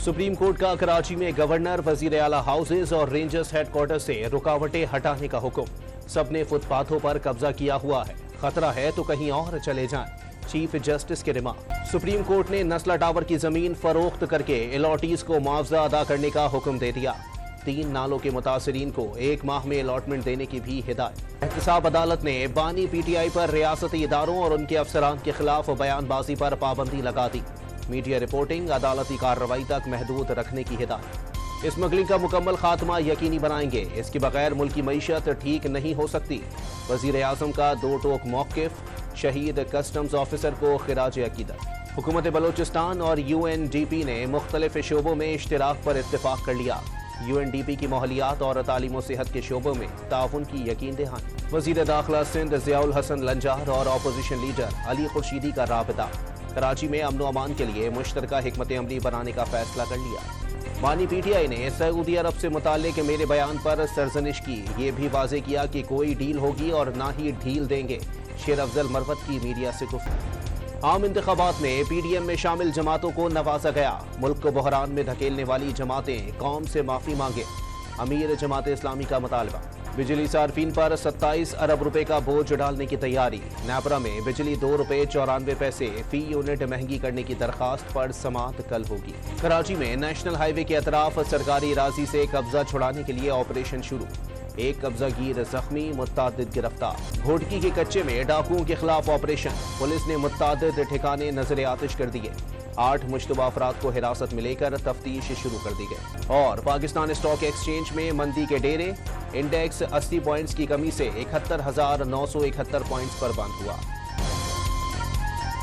Supreme court का कराची में governor, वजीर आला हाउसेज और रेंजर्स हेडक्वार्टर से रुकावटें हटाने का हुक्म। सबने फुटपाथों पर कब्जा किया हुआ है, खतरा है तो कहीं और चले जाएं। चीफ जस्टिस के रिमार्क। सुप्रीम कोर्ट ने नस्ला टावर की जमीन फरोख्त करके अलॉटीज को मुआवजा अदा करने का हुक्म दे दिया। 3 नालों के मुतासिरीन को 1 माह में अलॉटमेंट देने की भी हिदायत। एहतसाब अदालत ने बानी PTI पर रियासती इदारों और उनके अफसरान के खिलाफ बयानबाजी पर पाबंदी लगा दी। मीडिया रिपोर्टिंग अदालती कार्रवाई तक महदूद रखने की हिदायत। स्मगलिंग का मुकम्मल खात्मा यकीनी बनाएंगे, इसके बगैर मुल्क की मईशत ठीक नहीं हो सकती। वजीर आजम का 2 टोक मौक़िफ़, शहीद कस्टम्स ऑफिसर को खिराज अकीदत। हुकूमत बलोचिस्तान और UNDP ने मुख्तलिफ शोबों में इश्तिराक पर इत्तेफाक कर लिया। UNDP की माहौलियात और तालीम व सेहत के शोबों में ताउन की यकीन दहानी। वजीर दाखिला सिंध ज़ियाउल हसन लंजार और अपोजिशन लीडर अली खुर्शीदी का राबता। कराची में अमन व अमान के लिए मुश्तरका हिकमत अमली बनाने का फैसला कर लिया। बानी PTI ने सऊदी अरब से मुताल्लिक मेरे बयान पर सरजनिश की, ये भी वाज़ेह किया कि कोई डील होगी और ना ही ढील देंगे। शेर अफजल मरवत की मीडिया से गुफ्तगू। आम इंतखाबात में PDM में शामिल जमातों को नवाजा गया। मुल्क को बहरान में धकेलने वाली जमातें कौम से माफी मांगे, अमीर जमात इस्लामी का मुतालबा। बिजली सार्फिन पर 27 अरब रुपए का बोझ डालने की तैयारी। नेपरा में बिजली 2 रुपए 94 पैसे फी यूनिट महंगी करने की दरखास्त पर समाअत कल होगी। कराची में नेशनल हाईवे के अतराफ सरकारी राजी से कब्जा छुड़ाने के लिए ऑपरेशन शुरू। 1 कब्जागीर जख्मी, मुत्तादिद गिरफ्तार। घोटकी के कच्चे में डाकुओं के खिलाफ ऑपरेशन। पुलिस ने मुत्तादिद ठिकाने नजर आतिश कर दिए। 8 मुश्तबा अफराद को हिरासत में लेकर तफ्तीश शुरू कर दी गई। और पाकिस्तान स्टॉक एक्सचेंज में मंदी के डेरे। इंडेक्स 80 पॉइंट्स की कमी से 71,971 पॉइंट्स पर बंद हुआ।